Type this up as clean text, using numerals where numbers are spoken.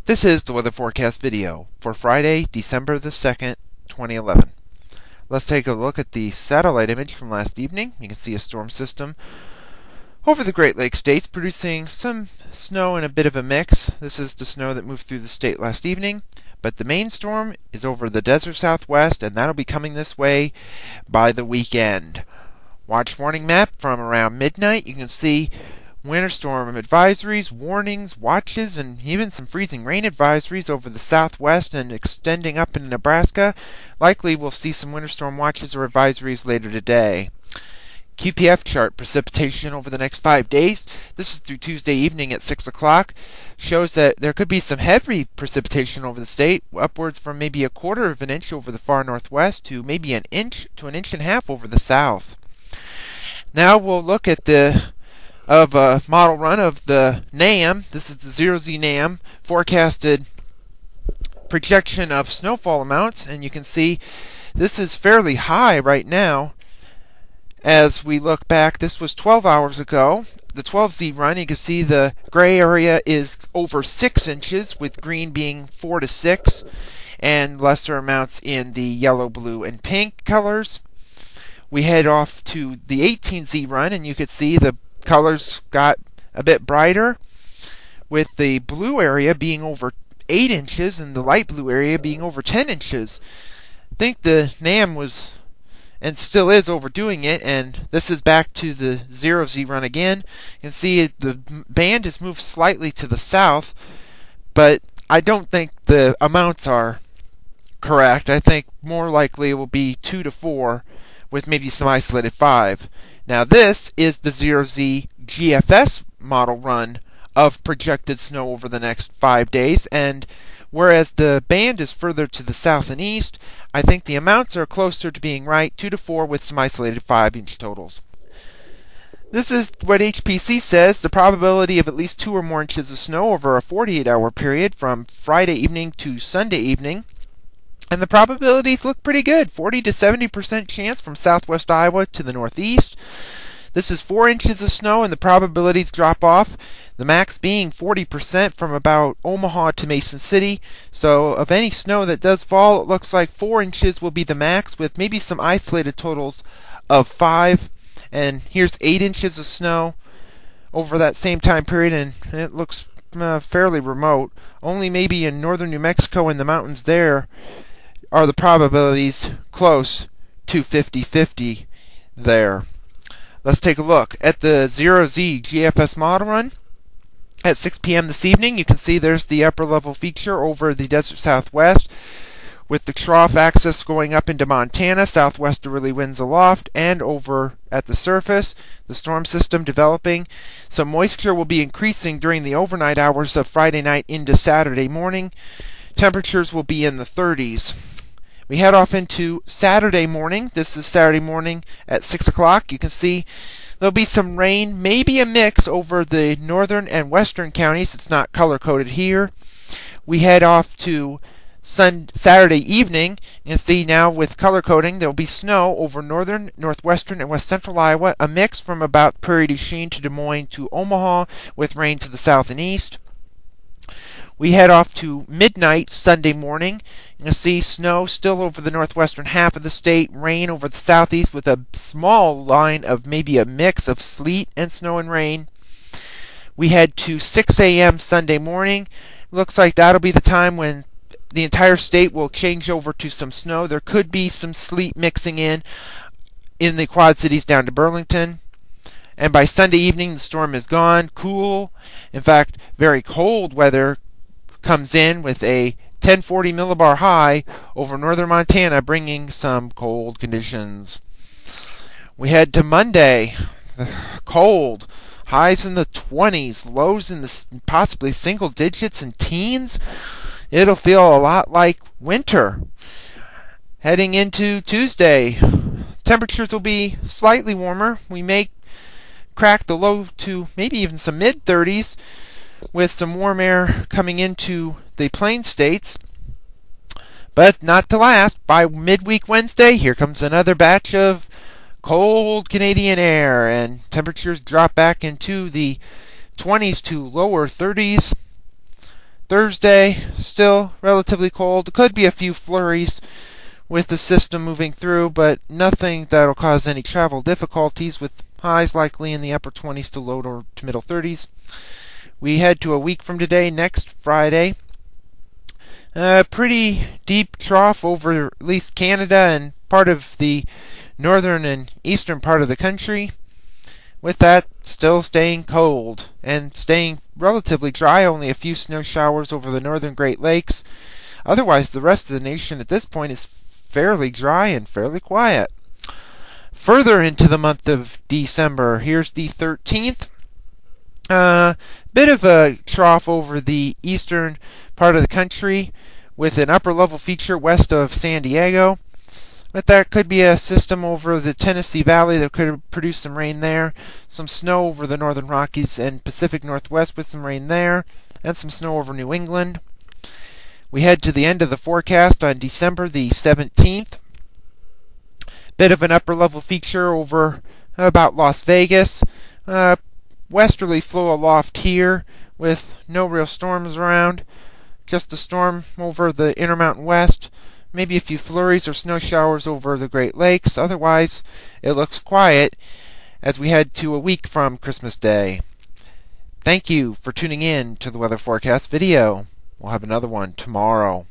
This is the weather forecast video for Friday, December the 2nd, 2011. Let's take a look at the satellite image from last evening. You can see a storm system over the Great Lakes states producing some snow and a bit of a mix. This is the snow that moved through the state last evening, but the main storm is over the desert southwest, and that'll be coming this way by the weekend. Watch warning map from around midnight. You can see winter storm advisories, warnings, watches, and even some freezing rain advisories over the southwest and extending up into Nebraska. Likely we'll see some winter storm watches or advisories later today. QPF chart precipitation over the next 5 days. This is through Tuesday evening at 6 o'clock. Shows that there could be some heavy precipitation over the state, upwards from maybe 1/4 of an inch over the far northwest to maybe an inch to an inch and a half over the south. Now we'll look at the model run of the NAM. This is the 0Z NAM forecasted projection of snowfall amounts, and you can see this is fairly high right now. As we look back, this was 12 hours ago. The 12Z run, you can see the gray area is over 6 inches, with green being 4 to 6, and lesser amounts in the yellow, blue, and pink colors. We head off to the 18Z run, and you can see the colors got a bit brighter, with the blue area being over 8 inches and the light blue area being over 10 inches. I think the NAM was and still is overdoing it, and this is back to the 0Z run again. You can see the band has moved slightly to the south, but I don't think the amounts are correct. I think more likely it will be 2 to 4 with maybe some isolated 5. Now this is the 0Z GFS model run of projected snow over the next 5 days, and whereas the band is further to the south and east, I think the amounts are closer to being right, 2 to 4 with some isolated 5-inch totals. This is what HPC says, the probability of at least 2 or more inches of snow over a 48-hour period from Friday evening to Sunday evening. And the probabilities look pretty good. 40 to 70% chance from southwest Iowa to the northeast. This is 4 inches of snow, and the probabilities drop off, the max being 40% from about Omaha to Mason City. So of any snow that does fall, it looks like 4 inches will be the max, with maybe some isolated totals of 5. And here's 8 inches of snow over that same time period, and it looks fairly remote. Only maybe in northern New Mexico and the mountains there are the probabilities close to 50-50 there. Let's take a look at the 0Z GFS model run. At 6 p.m. this evening, you can see there's the upper level feature over the desert southwest, with the trough axis going up into Montana, southwesterly winds aloft, and over at the surface, the storm system developing. Some moisture will be increasing during the overnight hours of Friday night into Saturday morning. Temperatures will be in the 30s. We head off into Saturday morning. This is Saturday morning at 6 o'clock. You can see there'll be some rain, maybe a mix over the northern and western counties. It's not color-coded here. We head off to Saturday evening. You can see now with color coding, there'll be snow over northern, northwestern, and west central Iowa. A mix from about Prairie du Chien to Des Moines to Omaha, with rain to the south and east. We head off to midnight Sunday morning. You can see snow still over the northwestern half of the state, rain over the southeast, with a small line of maybe a mix of sleet and snow and rain. We head to 6 a.m. Sunday morning. Looks like that'll be the time when the entire state will change over to some snow. There could be some sleet mixing in the Quad Cities down to Burlington. And by Sunday evening, the storm is gone. Cool, in fact, very cold weather comes in with a 1040 millibar high over northern Montana, bringing some cold conditions. We head to Monday. Cold. Highs in the 20s, lows in the possibly single digits and teens. It'll feel a lot like winter. Heading into Tuesday, temperatures will be slightly warmer. We may crack the low to maybe even some mid-30s, with some warm air coming into the plain states. But not to last. By midweek Wednesday, here comes another batch of cold Canadian air, and temperatures drop back into the 20s to lower 30s. Thursday, still relatively cold. Could be a few flurries with the system moving through, but nothing that'll cause any travel difficulties, with highs likely in the upper 20s to low to middle 30s. We head to a week from today, next Friday. Pretty deep trough over at least Canada and part of the northern and eastern part of the country. With that, still staying cold and staying relatively dry, only a few snow showers over the northern Great Lakes. Otherwise, the rest of the nation at this point is fairly dry and fairly quiet. Further into the month of December, here's the 13th. Bit of a trough over the eastern part of the country with an upper level feature west of San Diego. But that could be a system over the Tennessee Valley that could produce some rain there. Some snow over the northern Rockies and Pacific Northwest with some rain there. And some snow over New England. We head to the end of the forecast on December the 17th. Bit of an upper level feature over about Las Vegas. Westerly flow aloft here with no real storms around. Just a storm over the Intermountain West. Maybe a few flurries or snow showers over the Great Lakes. Otherwise, it looks quiet as we head to a week from Christmas Day. Thank you for tuning in to the weather forecast video. We'll have another one tomorrow.